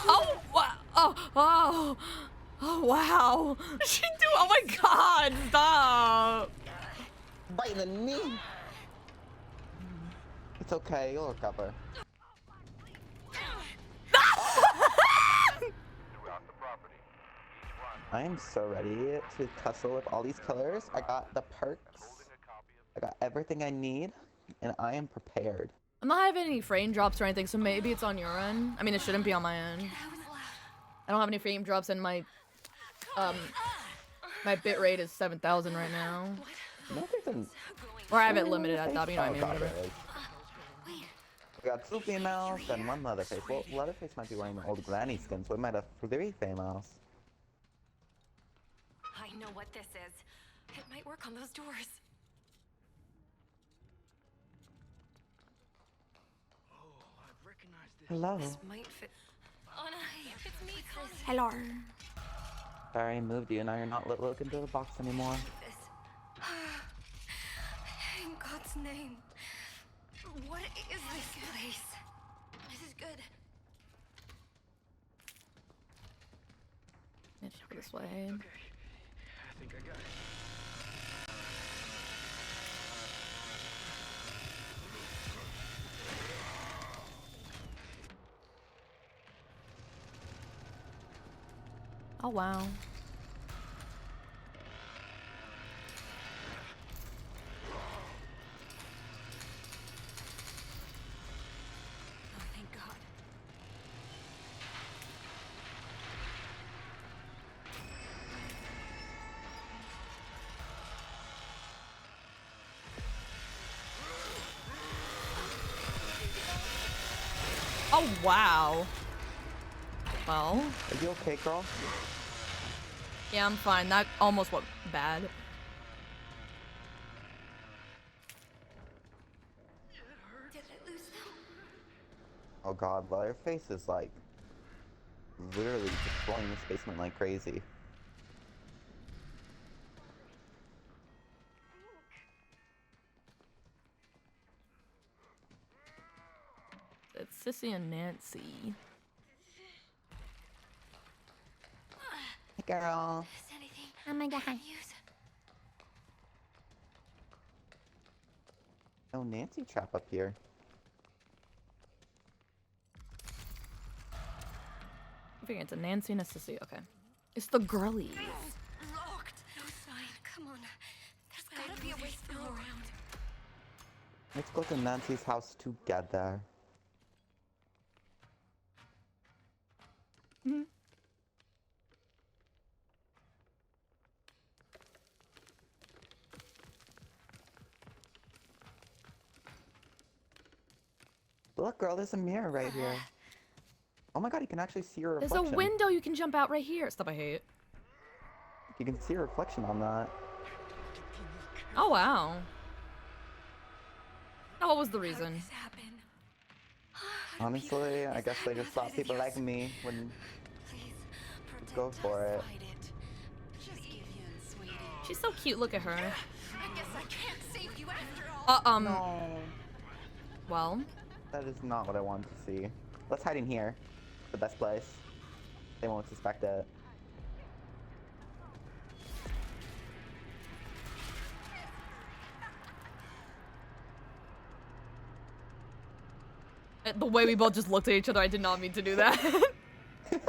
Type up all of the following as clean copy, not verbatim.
Oh, wow. Oh, wow. She do. Oh my God, stop. Right in the knee. It's okay, you'll recover. I am so ready to tussle with all these killers. I got the perks. I got everything I need, and I am prepared. I'm not having any frame drops or anything, so maybe it's on your end. I mean, it shouldn't be on my end. I don't have any frame drops, and my bit rate is 7,000 right now. No, or I have it limited at that, but you know what I mean, whatever. We got 2 females and 1 Leatherface. Well, Leatherface might be wearing the old granny skin, so we might have 3 females. I know what this is. It might work on those doors. Oh, I recognize this. Hello. This might fit. Oh no, it's me, Connie. Hello. Sorry, I moved you. Now you're not looking through the box anymore. In God's name. What is this place? This is good. Let's go this way. Okay, I think I got it. Oh wow. Oh, thank God. Oh wow. Well. Are you okay, girl? Yeah, I'm fine. That almost went bad. Did I lose them? Oh God, Leatherface is like literally destroying this basement like crazy. It's Sissy and Nancy. Hey, girl. Is anything Oh my God. I can use? No Nancy trap up here. I figure it's a Nancy and a Sissy. Okay. It's the girlies. Locked. No sign. Come on. There's gotta be a way through around. Let's go to Nancy's house together. Hmm. Look, girl, there's a mirror right here. Oh my God, you can actually see your There's reflection. a window you can jump out right here. Stuff I hate. You can see your reflection on that. Oh wow. Now what was the reason? How did this happen? Honestly, I guess they just thought people like me wouldn't Please, go for it. Just give in, sweetie. She's so cute. Look at her. I guess I can't save you after all. No, Well. that is not what I wanted to see. Let's hide in here. The best place. They won't suspect it. The way we both just looked at each other, I did not mean to do that. Get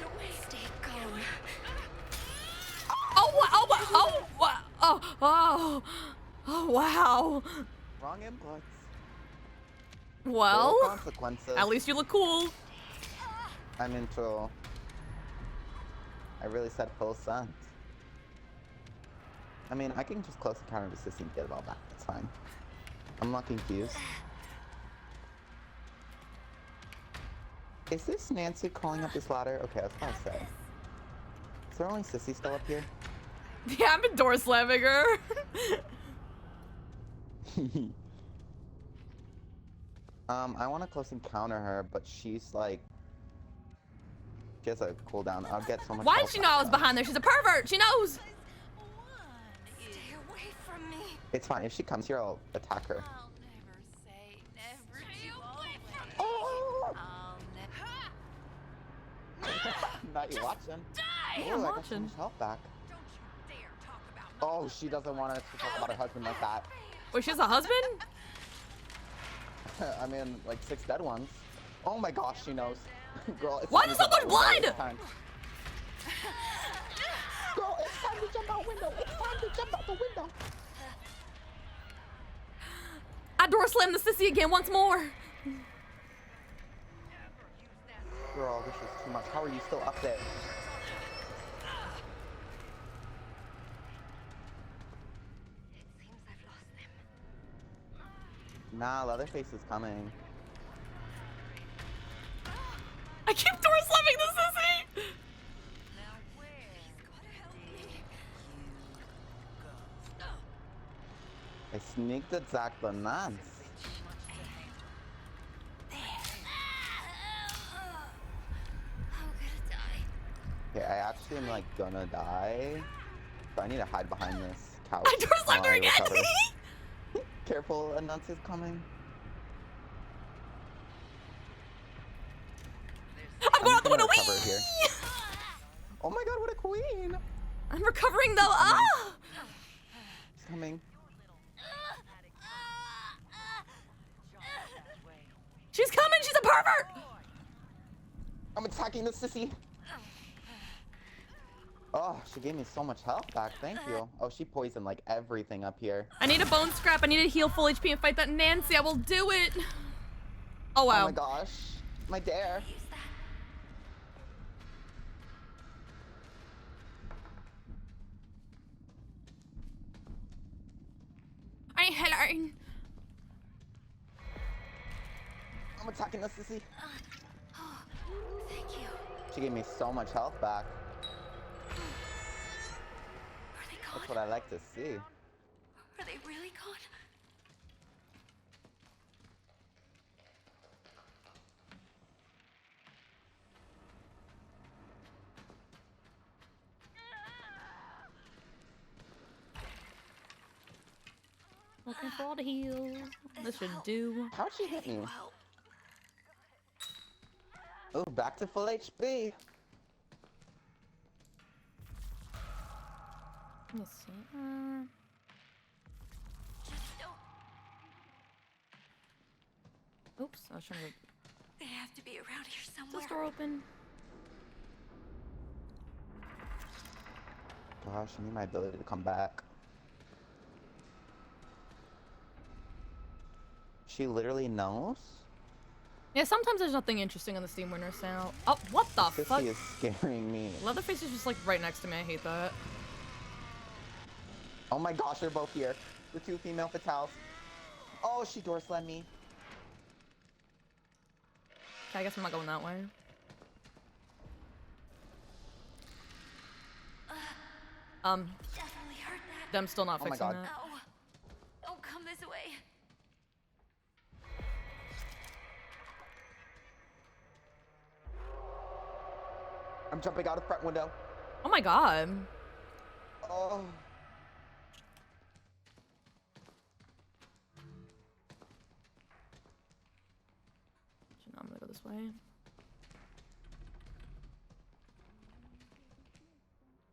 away. Stay calm. Oh, wow. Wrong inputs. Well, Little consequences. at least you look cool. I'm into. I really said full sense. I mean, I can just close encounter to Sissy and get it all back. It's fine. I'm not confused. Is this Nancy crawling up this ladder? Okay, I was about to say. Is there only Sissy still up here? Yeah, I've been door slamming her. I want to close encounter her, but she's like... She has a cooldown. I'll get so much Why health did she know I was back. behind there? She's a pervert. She knows. Stay away from me. It's fine. If she comes here, I'll attack her. I'll never say never. Stay away from me. thought you watching. Yeah, Ooh, I'm I got so watching. much health back. Don't you dare talk about Oh, she doesn't want us to talk about her husband like that. Wait, she has a husband? I mean, like 6 dead ones. Oh my gosh, she knows. Girl, it's Why time is to there so jump much out window. blood? It's time. Girl, it's time to jump out window. It's time to jump out the window. I door slammed the sissy again once more. Girl, this is too much. How are you still up there? It seems I've lost them. Nah, Leatherface is coming. I keep door slamming the sissy. Now where? He's gotta help me. I sneaked attack the nuns. I'm gonna die. Okay, I actually am like gonna die. So I need to hide behind this couch. I door slammed while her I again. recover. Careful, a nuns is coming. I'm going out the window. recover Whee! here. Oh my god, what a queen! I'm recovering though. Ah! She's coming. She's coming. She's a pervert. I'm attacking the sissy. Oh, she gave me so much health back. Thank you. Oh, she poisoned like everything up here. I need a bone scrap. I need to heal full HP and fight that Nancy. I will do it. Oh wow. Oh my gosh. My dare. Use that. Hello. I'm attacking the sissy. Oh, thank you. She gave me so much health back. Are they That's gone? what I like to see. Are they really gone? Looking for all the heals. This should do. How'd she hit me? Well, Oh, back to full HP. Let me see. just don't. Oops, I was trying to. They have to be around here Is somewhere. this door open? Gosh, I need my ability to come back. She literally knows? Yeah, sometimes there's nothing interesting on the Steam Winner sale. Oh, what the fuck? Sissy is scaring me. Leatherface is just like right next to me. I hate that. Oh my gosh, they're both here. The 2 female fatales. Oh, she door slammed me. Okay, I guess I'm not going that way. Definitely heard that. Them still not Oh my fixing God. that. No. Don't come this way. I'm jumping out of the front window. Oh my god. Oh. No, I'm gonna go this way.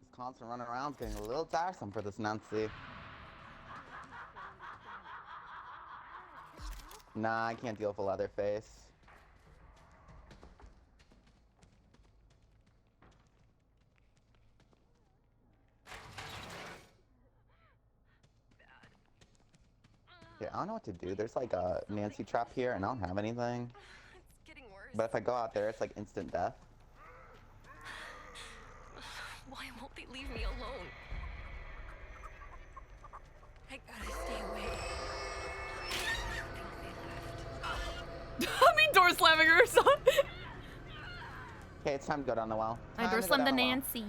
This constant running around is getting a little tiresome for this Nancy. Nah, I can't deal with a Leatherface. Yeah, I don't know what to do. There's like a Nancy trap here and I don't have anything. It's getting worse. But if I go out there, it's like instant death. Why won't they leave me alone? I gotta stay away. I mean, door slamming her or something. Okay, it's time to go down the well. I Time door to go slammed the down well. Nancy.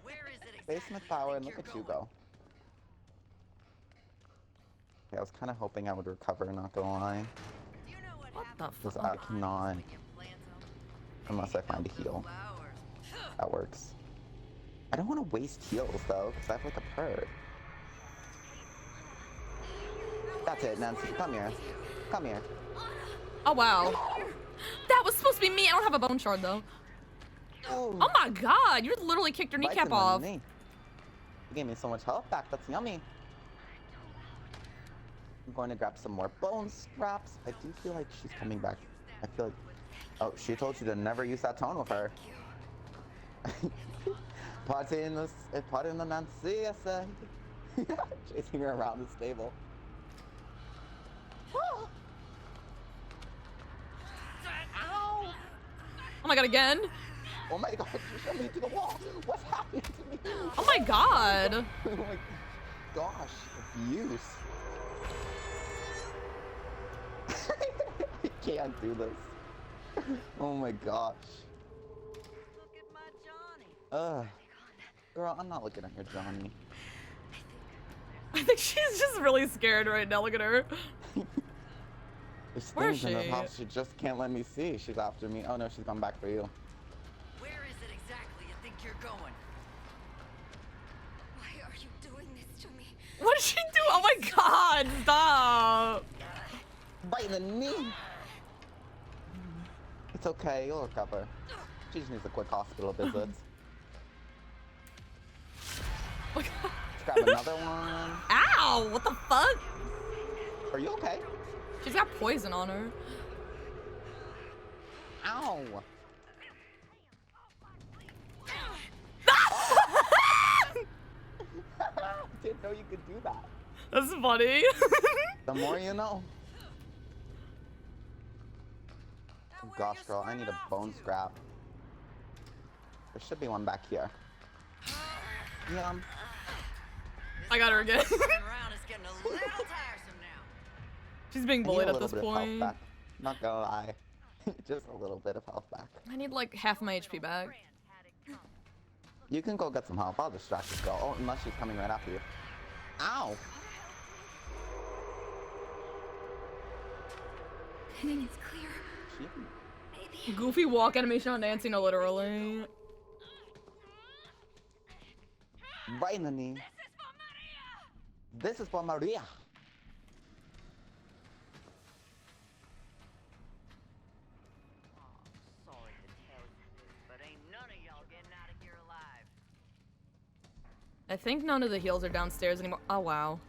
Where is it exactly? Basement power, and look at you go. Okay, I was kind of hoping I would recover, not gonna lie. Do you know What the Because fuck? I cannot, unless I find a heal. That works. I don't want to waste heals though, because I have like a perk. That's it, Nancy. Come here. Come here. Oh, wow. That was supposed to be me. I don't have a bone shard, though. Oh, Oh my god, you literally kicked her right kneecap in the off. knee. You gave me so much health back. That's yummy. I'm going to grab some more bone scraps. I do feel like she's coming back. I feel like... Oh, she told you to never use that tone with her. Party in the Nancy, I say. Chasing her around the stable. Ow! Oh my god, again? Oh my god, she shoved me to the wall. What's happening to me? Oh my god. Oh my gosh, abuse. I can't do this. Oh my gosh. Look at my Johnny. Girl, I'm not looking at your Johnny. I think she's just really scared right now. Look at her. There's Where is things in she? her house she just can't let me see. She's after me. Oh no, she's gone back for you. Where is it exactly you think you're going? Why are you doing this to me? What did she do? Oh my god, stop. Right in the knee. It's okay, you'll recover. She just needs a quick hospital visit. Let's grab another one. Ow, what the fuck? Are you okay? She's got poison on her. Ow. Didn't know you could do that. That's funny. The more you know. Oh gosh, girl, I need a bone scrap. There should be one back here. Yum. I got her again. Around is getting a little tiresome now. She's being I need bullied a at little this bit of health point. back. Not gonna lie. Just a little bit of health back. I need like half my HP back. You can go get some help. I'll distract this girl. Oh, unless she's coming right after you. Ow! I think it's clear. She... Maybe. Goofy walk animation on Nancy, no, literally. Right in the knee. This is for Maria. Sorry to tell you this, but ain't none of y'all getting out of here alive. I think none of the heals are downstairs anymore. Oh, wow.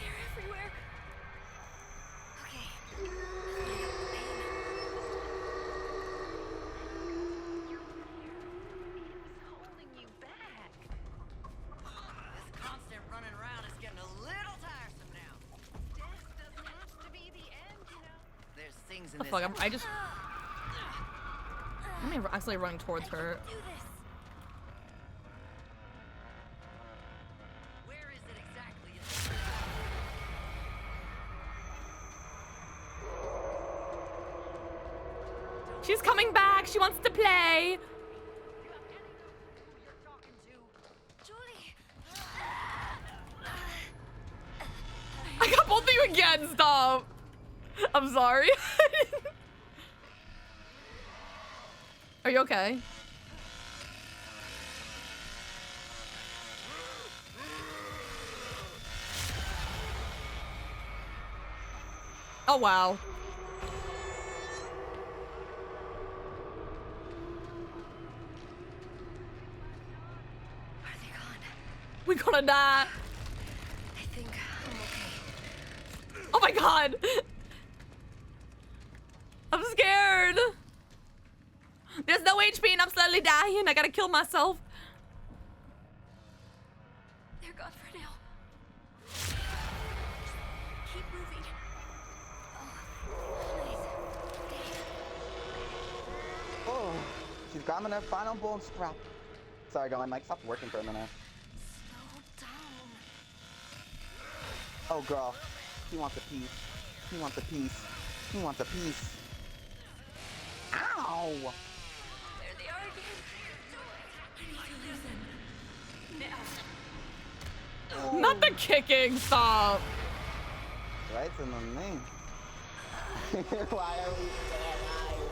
They're everywhere. Okay. Holding you back. This constant running around is getting a little tiresome now. Death doesn't have to be the end, you know. There's things in The this. fuck? I just. I'm actually running towards her. Do this. Where is it exactly? She's coming back. She wants to play. You're talking to Julie. I got both of you again. Stop. I'm sorry. Are you okay? Oh, wow. Are they gone? We're gonna die. I think I'm okay. Oh my god. I'm scared. There's no HP and I'm slowly dying. I gotta kill myself. They're gone for now. Keep moving. Oh, please. Oh, she's grabbing her final bone scrap. Sorry, girl, my mic stopped working for a minute. Slow down. Oh, girl, he wants a piece. He wants a piece. He wants a piece. Ow! There they are again. I need to listen. Now. Not the kicking. Stop. Right in the knee. Why are we still alive?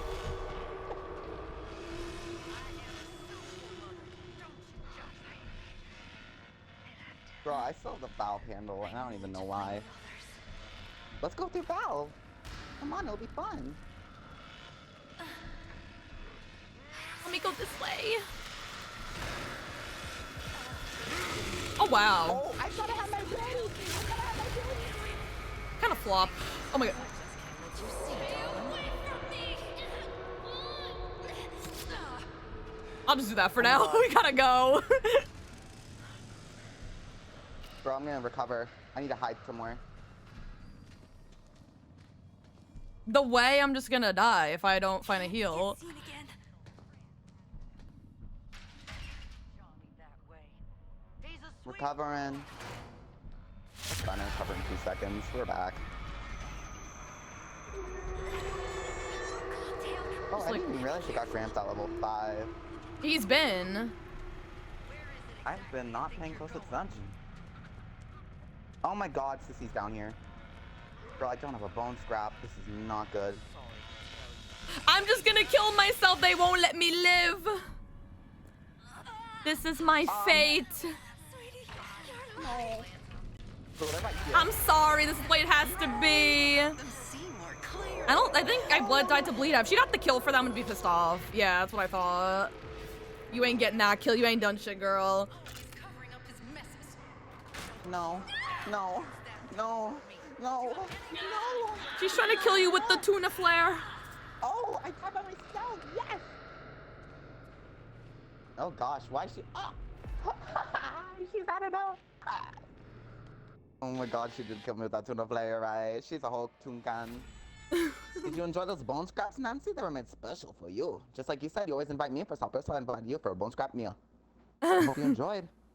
Girl, I still have the valve handle, and I don't even know why. Let's go through valve. Come on, it'll be fun. Let me go this way. Oh wow. Oh, I thought I had my blade. Kind of flop. Oh my god. I'll just do that for now. We gotta go. Bro, I'm gonna recover. I need to hide somewhere. The way I'm just gonna die if I don't find a heal. Recovering. That's fine, I'll recover in 2 seconds. We're back. Oh, I didn't even realize you got Gramps at level 5. He's been. I've been not paying close attention. Oh my god, Sissy's down here. Bro, I don't have a bone scrap. This is not good. I'm just gonna kill myself. They won't let me live. This is my fate. No. So what about you? I'm sorry. This is the way it has to be. I think I blood died to bleed out. If she got the kill for them, I'm gonna be pissed off. Yeah, that's what I thought. You ain't getting that kill. You ain't done shit, girl. No. No. No. No. No. She's trying to kill you with the tuna flare. Oh, I died by myself. Yes. Oh gosh, why is she? Oh. She's out of know. Oh my god, she did kill me with that tuna flare, right? She's a whole toon can. Did you enjoy those bone scraps, Nancy? They were made special for you. Just like you said, you always invite me for supper, so I invited you for a bone scrap meal. I hope you enjoyed.